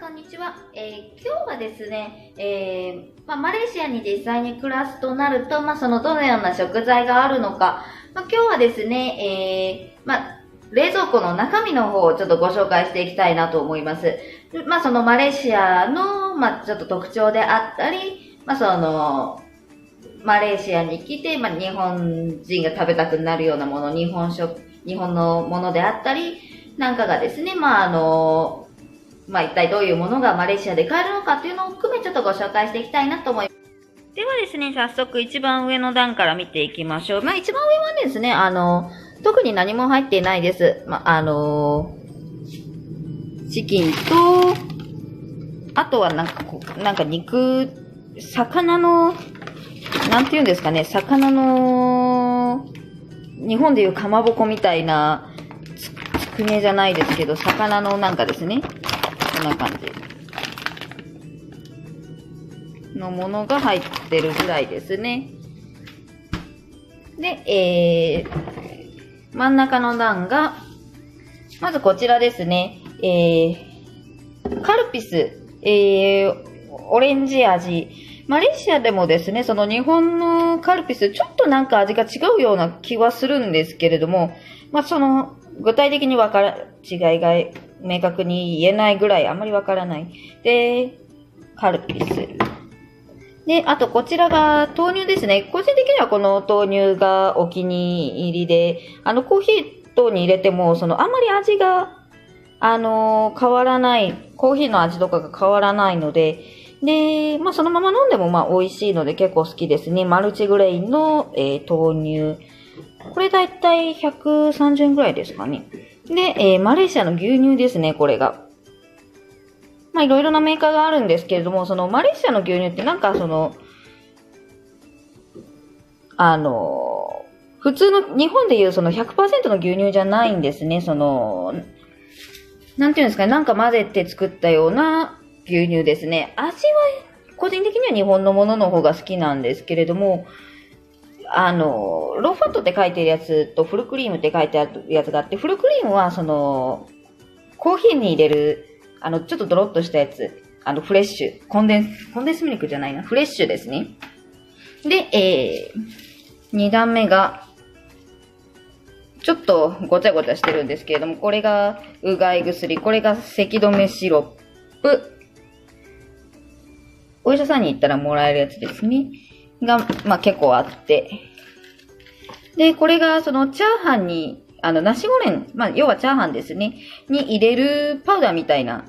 こんにちは。今日はですね、マレーシアに実際に暮らすとなると、そのどのような食材があるのか、今日はですね、冷蔵庫の中身の方をちょっとご紹介していきたいなと思います。そのマレーシアの、ちょっと特徴であったり、マレーシアに来て、日本人が食べたくなるようなもの、日本のものであったり、なんかがですね、一体どういうものがマレーシアで買えるのかっていうのを含めちょっとご紹介していきたいなと思います。ではですね、早速一番上の段から見ていきましょう。一番上はですね、特に何も入っていないです。チキンと、あとはなんか肉、魚の、なんていうんですかね、魚の、日本でいうかまぼこみたいな、つくねじゃないですけど、魚のなんかですね、こんな感じのものが入ってるぐらいですね。で、真ん中の段が、まずこちらですね。カルピス、オレンジ味。マレーシアでもですね、その日本のカルピス、ちょっとなんか味が違うような気はするんですけれども、具体的に違いが明確に言えないぐらいあまりわからない。で、カルピス。で、あとこちらが豆乳ですね。個人的にはこの豆乳がお気に入りで、コーヒー等に入れても、あんまり味が、変わらない、コーヒーの味とかが変わらないので、で、そのまま飲んでも美味しいので結構好きですね。マルチグレインの、豆乳。これだいたい130円ぐらいですかね。で、マレーシアの牛乳ですね、これが。いろいろなメーカーがあるんですけれども、そのマレーシアの牛乳ってなんか普通の日本でいうその 100% の牛乳じゃないんですね。なんていうんですかね、なんか混ぜて作ったような牛乳ですね。味は個人的には日本のものの方が好きなんですけれども、ローファットって書いてるやつとフルクリームって書いてあるやつがあって、フルクリームはコーヒーに入れる、ちょっとドロッとしたやつ、フレッシュ、コンデンスミルクじゃないな、フレッシュですね。で、2段目が、ちょっとごちゃごちゃしてるんですけれども、これがうがい薬、これが咳止めシロップ、お医者さんに行ったらもらえるやつですね。が、結構あって。で、これがチャーハンに、ナシゴレン、要はチャーハンですね。に入れるパウダーみたいな、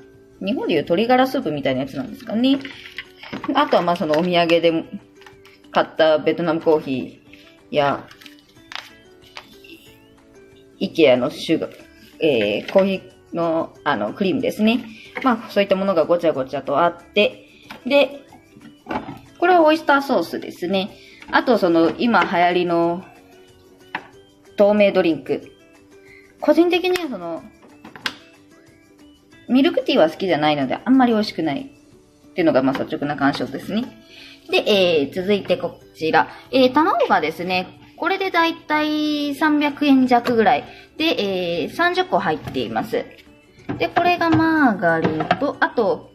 日本でいう鶏ガラスープみたいなやつなんですかね。あとはお土産で買ったベトナムコーヒーや、イケアのコーヒーの、クリームですね。そういったものがごちゃごちゃとあって、で、これはオイスターソースですね。あと今流行りの透明ドリンク。個人的にはミルクティーは好きじゃないのであんまり美味しくないっていうのが率直な感想ですね。で、続いてこちら。卵がですね、これでだいたい300円弱ぐらいで、30個入っています。で、これがマーガリンと、あと、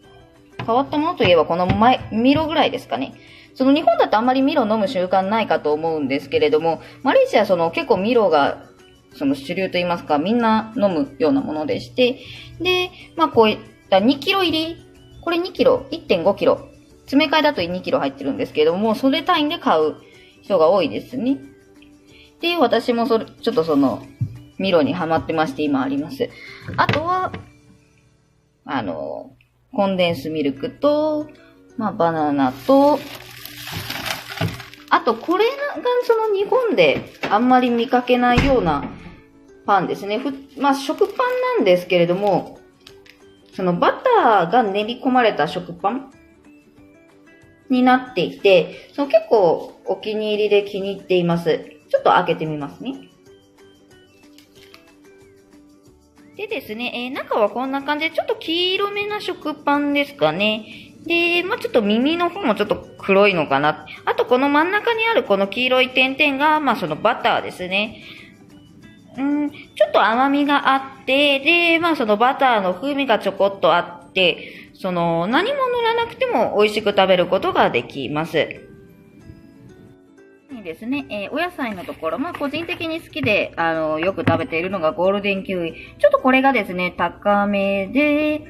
変わったものといえばこのミロぐらいですかね。日本だとあんまりミロ飲む習慣ないかと思うんですけれども、マレーシアは結構ミロが主流といいますか、みんな飲むようなものでして、で、こういった2キロ入り、これ2キロ、1.5 キロ、詰め替えだと2キロ入ってるんですけれども、それ単位で買う人が多いですね。で、私もちょっとミロにハマってまして今あります。あとは、コンデンスミルクと、バナナと、あとこれが日本であんまり見かけないようなパンですね。食パンなんですけれども、バターが練り込まれた食パンになっていて、結構お気に入りで気に入っています。ちょっと開けてみますね。でですね、中はこんな感じで、ちょっと黄色めな食パンですかね。で、ちょっと耳の方もちょっと黒いのかな。あとこの真ん中にあるこの黄色い点々が、バターですね。ちょっと甘みがあって、で、バターの風味がちょこっとあって、何も塗らなくても美味しく食べることができます。ですね、お野菜のところ、個人的に好きで、よく食べているのがゴールデンキウイ。ちょっとこれがですね、高めで、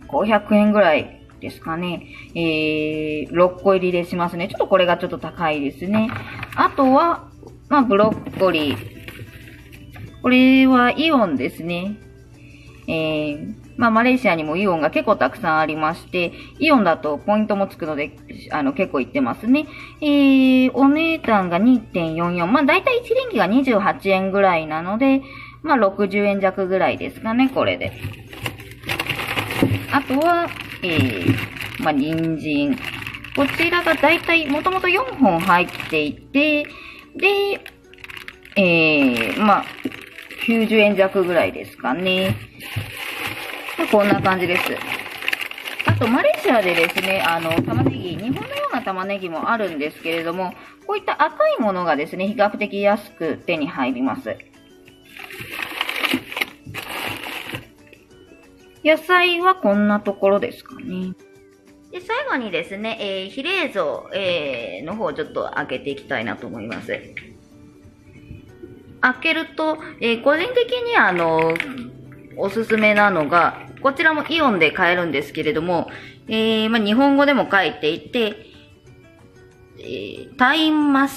500円ぐらいですかね。6個入りでしますね。ちょっとこれがちょっと高いですね。あとは、ブロッコリー。これはイオンですね。マレーシアにもイオンが結構たくさんありまして、イオンだとポイントもつくので、結構行ってますね。お値段が 2.44。だいたい1リンギが28円ぐらいなので、60円弱ぐらいですかね、これで。あとは、人参。こちらがだいたいもともと4本入っていて、で、90円弱ぐらいですかね。こんな感じです。あと、マレーシアでですね、玉ねぎ、日本のような玉ねぎもあるんですけれども、こういった赤いものがですね、比較的安く手に入ります。野菜はこんなところですかね。で、最後にですね、比例像、の方をちょっと開けていきたいなと思います。開けると、個人的におすすめなのが、こちらもイオンで買えるんですけれども、日本語でも書いていて、タイマッ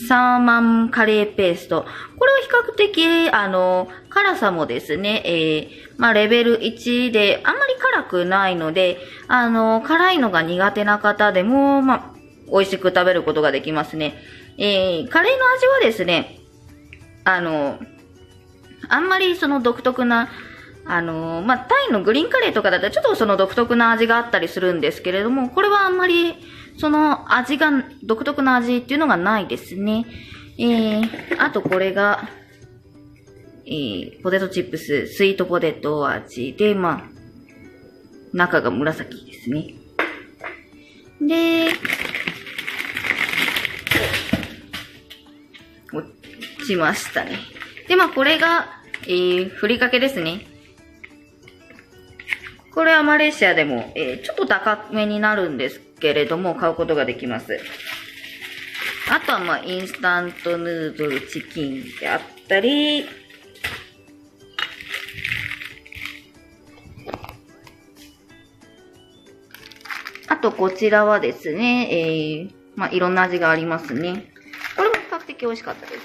サーマンカレーペースト。これは比較的、辛さもですね、レベル1で、あんまり辛くないので、辛いのが苦手な方でも、美味しく食べることができますね。カレーの味はですね、あんまり独特な、タイのグリーンカレーとかだったらちょっと独特な味があったりするんですけれども、これはあんまり独特な味っていうのがないですね。あとこれが、ポテトチップス、スイートポテト味で、中が紫ですね。で、落ちましたね。で、これが、ふりかけですね。これはマレーシアでも、ちょっと高めになるんですけれども、買うことができます。あとはインスタントヌードルチキンであったり、あとこちらはですね、いろんな味がありますね。これも比較的美味しかったです。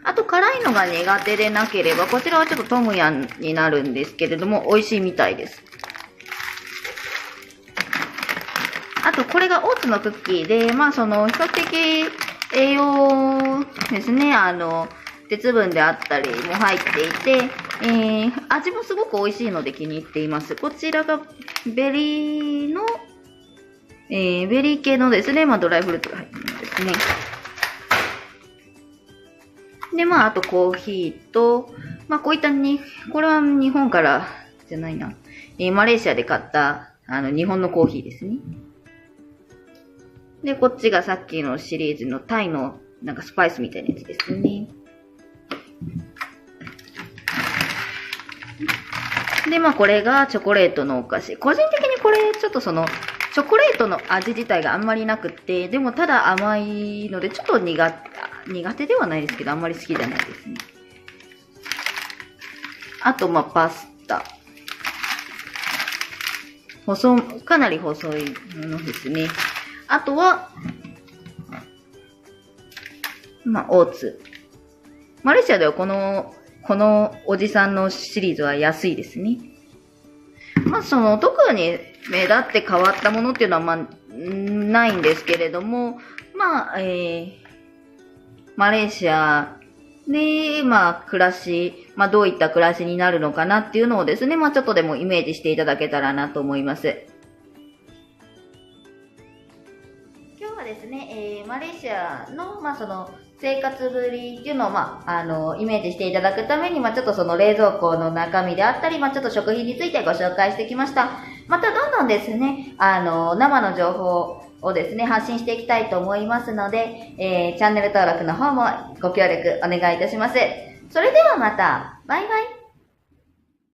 あと辛いのが苦手でなければ、こちらはちょっとトムヤンになるんですけれども、美味しいみたいです。あとこれがオーツのクッキーで、比較的栄養ですね、鉄分であったりも入っていて、味もすごく美味しいので気に入っています。こちらがベリー系のですね、ドライフルーツが入っているんですね。で、あとコーヒーと、こういったこれは日本からじゃないな、マレーシアで買った、日本のコーヒーですね。で、こっちがさっきのシリーズのタイのスパイスみたいなやつですね。で、これがチョコレートのお菓子。個人的にこれ、ちょっとチョコレートの味自体があんまりなくって、でもただ甘いので、ちょっと苦手ではないですけど、あんまり好きじゃないですね。あと、パスタ。かなり細いものですね。あとは、オーツ。マレーシアではこのおじさんのシリーズは安いですね。特に目立って変わったものっていうのは、ないんですけれども、マレーシアで、暮らし、どういった暮らしになるのかなっていうのをですね、ちょっとでもイメージしていただけたらなと思います。今日はですね、マレーシアの、生活ぶりっていうのを、イメージしていただくために、ちょっと冷蔵庫の中身であったり、ちょっと食品についてご紹介してきました。またどんどんですね、生の情報をですね、発信していきたいと思いますので、チャンネル登録の方もご協力お願いいたします。それではまた、バイバイ。